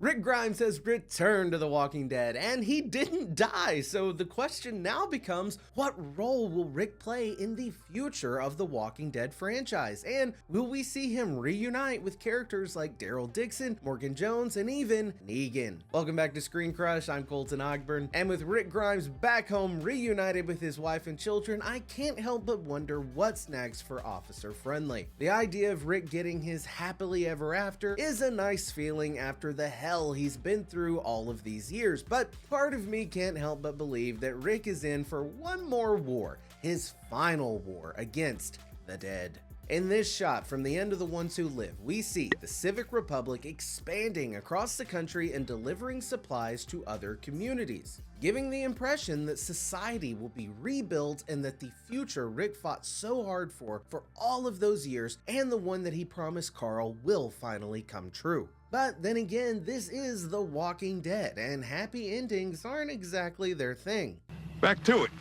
Rick Grimes has returned to The Walking Dead, and he didn't die, so the question now becomes, what role will Rick play in the future of the Walking Dead franchise? And will we see him reunite with characters like Daryl Dixon, Morgan Jones, and even Negan? Welcome back to ScreenCrush, I'm Colton Ogburn, and with Rick Grimes back home reunited with his wife and children, I can't help but wonder what's next for Officer Friendly. The idea of Rick getting his happily ever after is a nice feeling after the hell he's been through all of these years, but part of me can't help but believe that Rick is in for one more war, his final war against the dead. In this shot from The End of the Ones Who Live, we see the Civic Republic expanding across the country and delivering supplies to other communities, giving the impression that society will be rebuilt and that the future Rick fought so hard for all of those years and the one that he promised Carl will finally come true. But then again, this is The Walking Dead, and happy endings aren't exactly their thing. Back to it.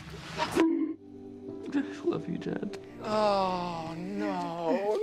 I love you, Dad. Oh, no.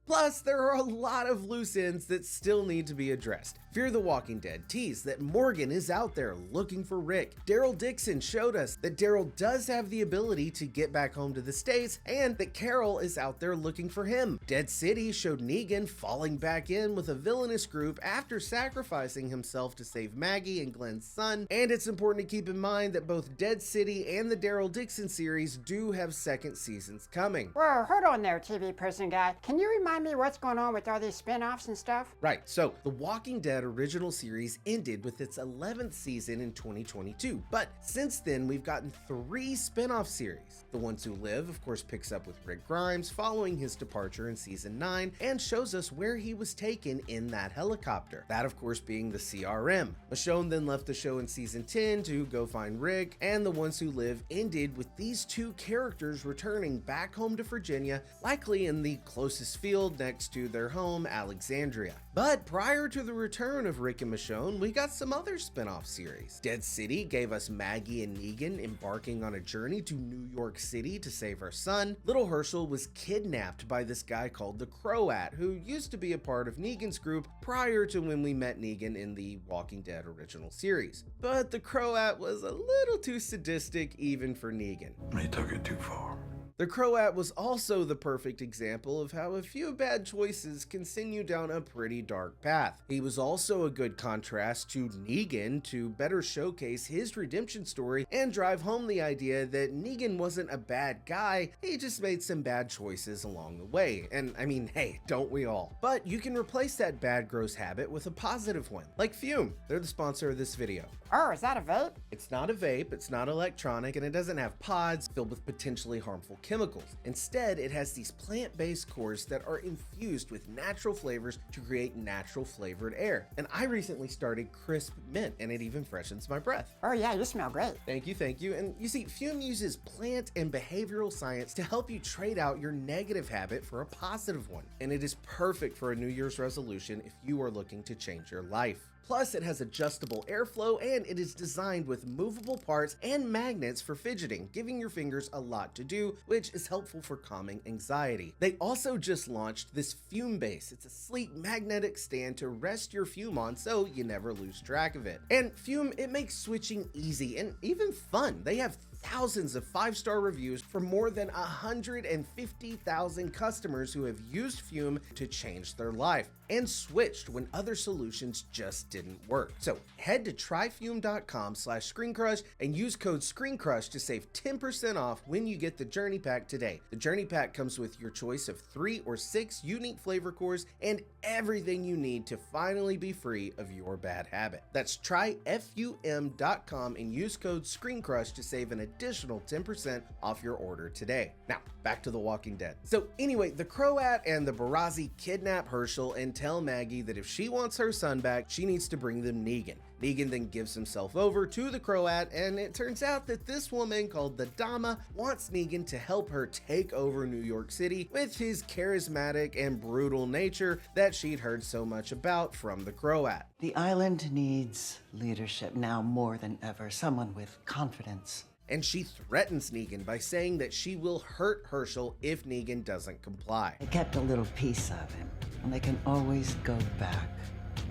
Plus, there are a lot of loose ends that still need to be addressed. Fear the Walking Dead teased that Morgan is out there looking for Rick. Daryl Dixon showed us that Daryl does have the ability to get back home to the States and that Carol is out there looking for him. Dead City showed Negan falling back in with a villainous group after sacrificing himself to save Maggie and Glenn's son. And it's important to keep in mind that both Dead City and the Daryl Dixon series do have second seasons coming. Whoa, hold on there, TV person guy. Can you remind me what's going on with all these spin-offs and stuff? Right, so The Walking Dead original series ended with its 11th season in 2022, but since then we've gotten 3 spin-off series. The Ones Who Live, of course, picks up with Rick Grimes following his departure in season 9 and shows us where he was taken in that helicopter. That, of course, being the CRM. Michonne then left the show in season 10 to go find Rick, and The Ones Who Live ended with these 2 characters returning back home to Virginia, likely in the closest field next to their home, Alexandria. But prior to the return of Rick and Michonne, we got some other spin-off series. Dead City gave us Maggie and Negan embarking on a journey to New York City to save her son. Little Herschel was kidnapped by this guy called the Croat, who used to be a part of Negan's group prior to when we met Negan in the Walking Dead original series. But the Croat was a little too sadistic even for Negan. He took it too far. The Croat was also the perfect example of how a few bad choices can send you down a pretty dark path. He was also a good contrast to Negan to better showcase his redemption story and drive home the idea that Negan wasn't a bad guy, he just made some bad choices along the way. And I mean, hey, don't we all? But you can replace that bad gross habit with a positive one, like Fume. They're the sponsor of this video. Oh, is that a vape? It's not a vape, it's not electronic, and it doesn't have pods filled with potentially harmful chemicals. Instead, it has these plant-based cores that are infused with natural flavors to create natural flavored air. And I recently started Crisp Mint, and it even freshens my breath. Oh yeah, you smell great. Thank you, thank you. And you see, Fume uses plant and behavioral science to help you trade out your negative habit for a positive one. And it is perfect for a New Year's resolution if you are looking to change your life. Plus, it has adjustable airflow and it is designed with movable parts and magnets for fidgeting, giving your fingers a lot to do, which is helpful for calming anxiety. They also just launched this Fume Base. It's a sleek magnetic stand to rest your Fume on so you never lose track of it. And Fume, it makes switching easy and even fun. They have thousands of 5-star reviews from more than 150,000 customers who have used Fume to change their life and switched when other solutions just didn't work. So head to tryfume.com/ScreenCrush and use code ScreenCrush to save 10% off when you get the Journey Pack today. The Journey Pack comes with your choice of 3 or 6 unique flavor cores and everything you need to finally be free of your bad habit. That's tryfum.com and use code ScreenCrush to save an additional 10% off your order today. Now, back to The Walking Dead. So anyway, the Croat and the Barazi kidnap Herschel and tell Maggie that if she wants her son back, she needs to bring them Negan. Negan then gives himself over to the Croat, and it turns out that this woman called the Dama wants Negan to help her take over New York City with his charismatic and brutal nature that she'd heard so much about from the Croat. The island needs leadership now more than ever, someone with confidence. And she threatens Negan by saying that she will hurt Herschel if Negan doesn't comply. I kept a little piece of him. and they can always go back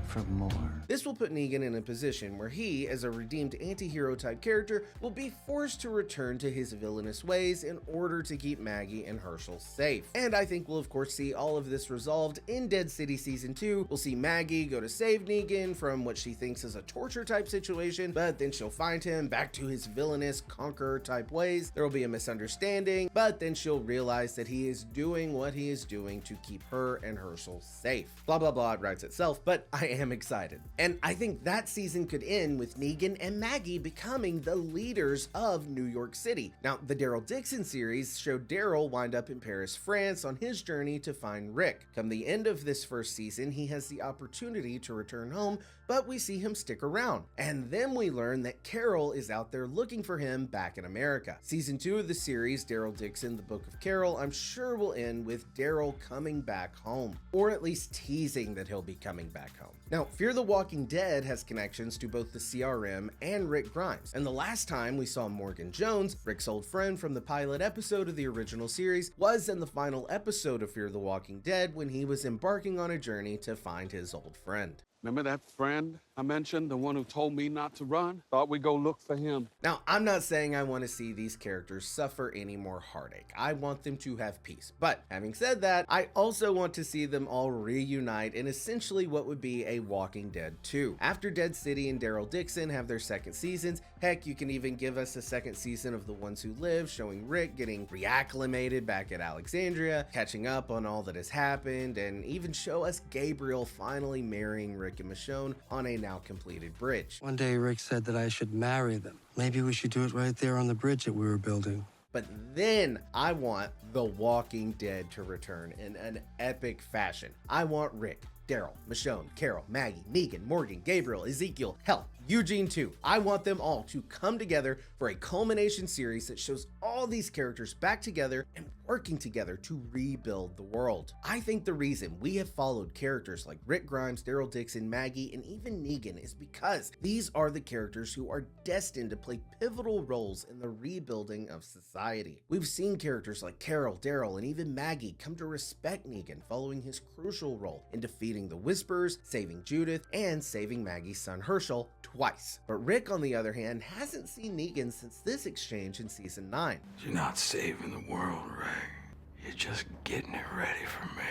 for more. This will put Negan in a position where he, as a redeemed anti-hero type character, will be forced to return to his villainous ways in order to keep Maggie and Herschel safe. And I think we'll of course see all of this resolved in Dead City Season 2. We'll see Maggie go to save Negan from what she thinks is a torture type situation, but then she'll find him back to his villainous conqueror type ways. There will be a misunderstanding, but then she'll realize that he is doing what he is doing to keep her and Herschel safe. Blah blah blah, it writes itself, but I am excited. And I think that season could end with Negan and Maggie becoming the leaders of New York City. Now, the Daryl Dixon series showed Daryl wind up in Paris, France on his journey to find Rick. Come the end of this first season, he has the opportunity to return home, but we see him stick around. And then we learn that Carol is out there looking for him back in America. Season 2 of the series, Daryl Dixon, The Book of Carol, I'm sure will end with Daryl coming back home, or at least teasing that he'll be coming back home. Now, Fear the Walking Dead has connections to both the CRM and Rick Grimes, and the last time we saw Morgan Jones, Rick's old friend from the pilot episode of the original series, was in the final episode of Fear the Walking Dead when he was embarking on a journey to find his old friend. Remember that friend I mentioned, the one who told me not to run? Thought we'd go look for him. Now, I'm not saying I want to see these characters suffer any more heartache. I want them to have peace. But having said that, I also want to see them all reunite in essentially what would be a Walking Dead 2. After Dead City and Daryl Dixon have their second seasons, heck, you can even give us a second season of The Ones Who Live, showing Rick getting reacclimated back at Alexandria, catching up on all that has happened, and even show us Gabriel finally marrying Rick and Michonne on a now completed bridge. One day Rick said that I should marry them. Maybe we should do it right there on the bridge that we were building. But then I want The Walking Dead to return in an epic fashion. I want Rick, Daryl, Michonne, Carol, Maggie, Negan, Morgan, Gabriel, Ezekiel, hell, Eugene too. I want them all to come together for a culmination series that shows all these characters back together and working together to rebuild the world. I think the reason we have followed characters like Rick Grimes, Daryl Dixon, Maggie, and even Negan is because these are the characters who are destined to play pivotal roles in the rebuilding of society. We've seen characters like Carol, Daryl, and even Maggie come to respect Negan following his crucial role in defeating the Whisperers, saving Judith, and saving Maggie's son Herschel twice. But Rick, on the other hand, hasn't seen Negan since this exchange in season 9. You're not saving the world, Ray. You're just getting it ready for me.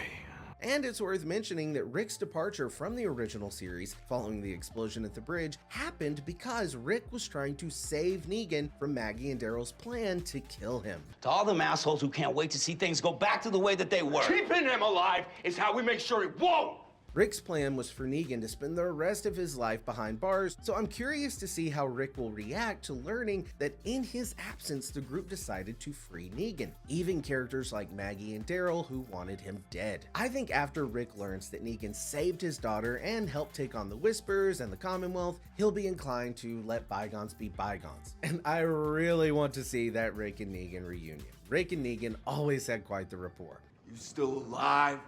And it's worth mentioning that Rick's departure from the original series following the explosion at the bridge happened because Rick was trying to save Negan from Maggie and Daryl's plan to kill him. To all them assholes who can't wait to see things go back to the way that they were. Keeping them alive is how we make sure it won't. Rick's plan was for Negan to spend the rest of his life behind bars, so I'm curious to see how Rick will react to learning that in his absence, the group decided to free Negan, even characters like Maggie and Daryl who wanted him dead. I think after Rick learns that Negan saved his daughter and helped take on the Whisperers and the Commonwealth, he'll be inclined to let bygones be bygones. And I really want to see that Rick and Negan reunion. Rick and Negan always had quite the rapport. You still alive?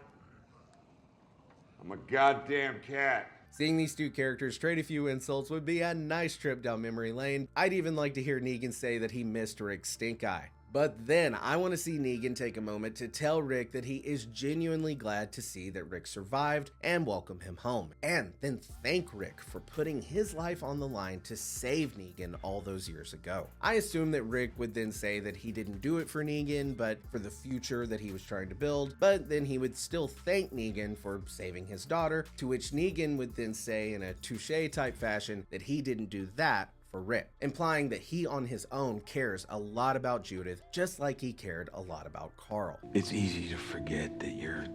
I'm a goddamn cat. Seeing these two characters trade a few insults would be a nice trip down memory lane. I'd even like to hear Negan say that he missed Rick's stink eye. But then I want to see Negan take a moment to tell Rick that he is genuinely glad to see that Rick survived and welcome him home. And then thank Rick for putting his life on the line to save Negan all those years ago. I assume that Rick would then say that he didn't do it for Negan, but for the future that he was trying to build. But then he would still thank Negan for saving his daughter, to which Negan would then say in a touche type fashion that he didn't do that for Rick, implying that he on his own cares a lot about Judith, just like he cared a lot about Carl. It's easy to forget that you're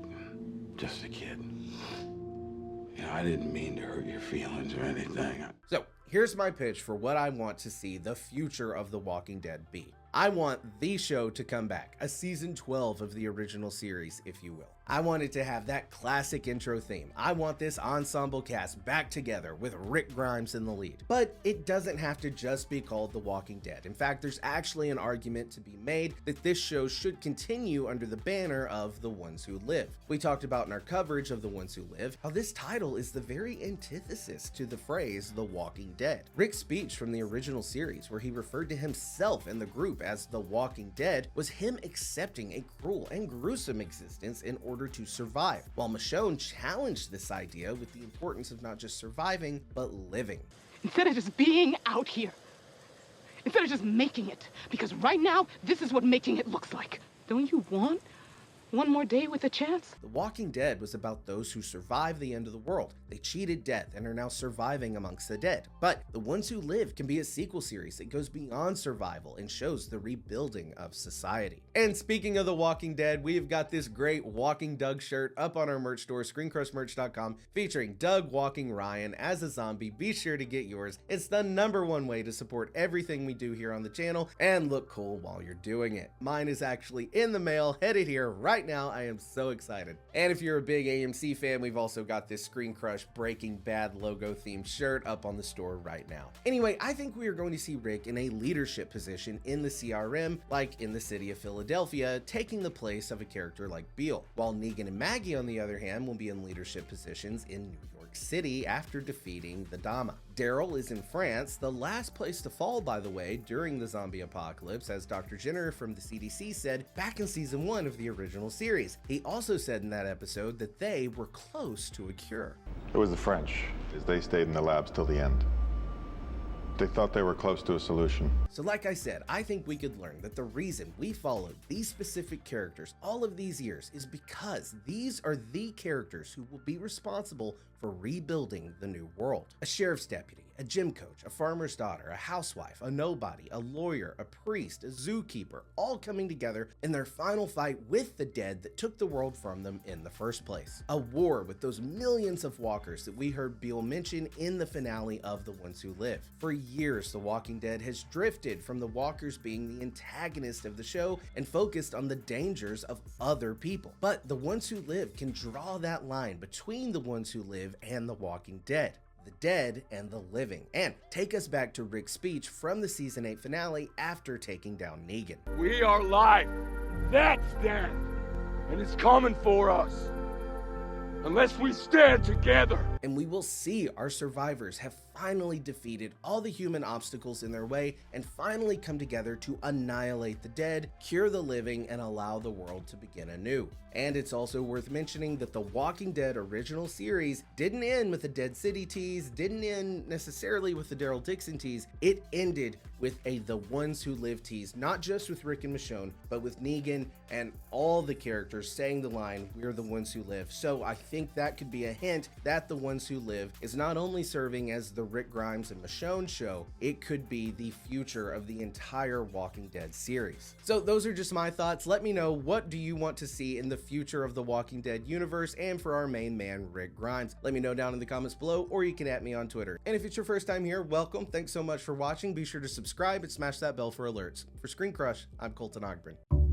just a kid. You know, I didn't mean to hurt your feelings or anything. So here's my pitch for what I want to see the future of The Walking Dead be. I want the show to come back, a season 12 of the original series, if you will. I want it to have that classic intro theme. I want this ensemble cast back together with Rick Grimes in the lead. But it doesn't have to just be called The Walking Dead. In fact, there's actually an argument to be made that this show should continue under the banner of The Ones Who Live. We talked about in our coverage of The Ones Who Live how this title is the very antithesis to the phrase The Walking Dead. Rick's speech from the original series, where he referred to himself and the group as The Walking Dead, was him accepting a cruel and gruesome existence in order order to survive, while Michonne challenged this idea with the importance of not just surviving, but living. Instead of just being out here, instead of just making it, because right now, this is what making it looks like. Don't you want one more day with a chance? The Walking Dead was about those who survived the end of the world. They cheated death and are now surviving amongst the dead. But The Ones Who Live can be a sequel series that goes beyond survival and shows the rebuilding of society. And speaking of The Walking Dead, we've got this great Walking Doug shirt up on our merch store, ScreenCrushMerch.com, featuring Doug walking Ryan as a zombie. Be sure to get yours. It's the #1 way to support everything we do here on the channel and look cool while you're doing it. Mine is actually in the mail, headed here right now. I am so excited. And if you're a big AMC fan, we've also got this ScreenCrush Breaking Bad logo themed shirt up on the store right now. Anyway, I think we are going to see Rick in a leadership position in the CRM, like in the city of Philadelphia, taking the place of a character like Beale, while Negan and Maggie, on the other hand, will be in leadership positions in New York City after defeating the Dama. Daryl is in France, the last place to fall, by the way, during the zombie apocalypse, as Dr. Jenner from the CDC said back in season 1 of the original series. He also said in that episode that they were close to a cure. It was the French, as they stayed in the labs till the end. They thought they were close to a solution. So like I said, I think we could learn that the reason we followed these specific characters all of these years is because these are the characters who will be responsible for rebuilding the new world. A sheriff's deputy, a gym coach, a farmer's daughter, a housewife, a nobody, a lawyer, a priest, a zookeeper, all coming together in their final fight with the dead that took the world from them in the first place. A war with those millions of walkers that we heard Beale mention in the finale of The Ones Who Live. For years, The Walking Dead has drifted from the walkers being the antagonist of the show and focused on the dangers of other people. But The Ones Who Live can draw that line between The Ones Who Live and The Walking Dead. The dead and the living, and take us back to Rick's speech from the season 8 finale after taking down Negan. We are life. That's death. And it's coming for us. Unless we stand together. And we will see our survivors have finally defeated all the human obstacles in their way and finally come together to annihilate the dead, cure the living, and allow the world to begin anew. And it's also worth mentioning that the Walking Dead original series didn't end with a Dead City tease, didn't end necessarily with the Daryl Dixon tease. It ended with a The Ones Who Live tease, not just with Rick and Michonne, but with Negan and all the characters saying the line, "We're the ones who live." So I think that could be a hint that The Ones Who Live is not only serving as the Rick Grimes and Michonne show, it could be the future of the entire Walking Dead series. So those are just my thoughts. Let me know, what do you want to see in the future of the Walking Dead universe and for our main man, Rick Grimes? Let me know down in the comments below, or you can @ me on Twitter. And if it's your first time here, welcome. Thanks so much for watching. Be sure to subscribe and smash that bell for alerts. For ScreenCrush, I'm Colton Ogburn.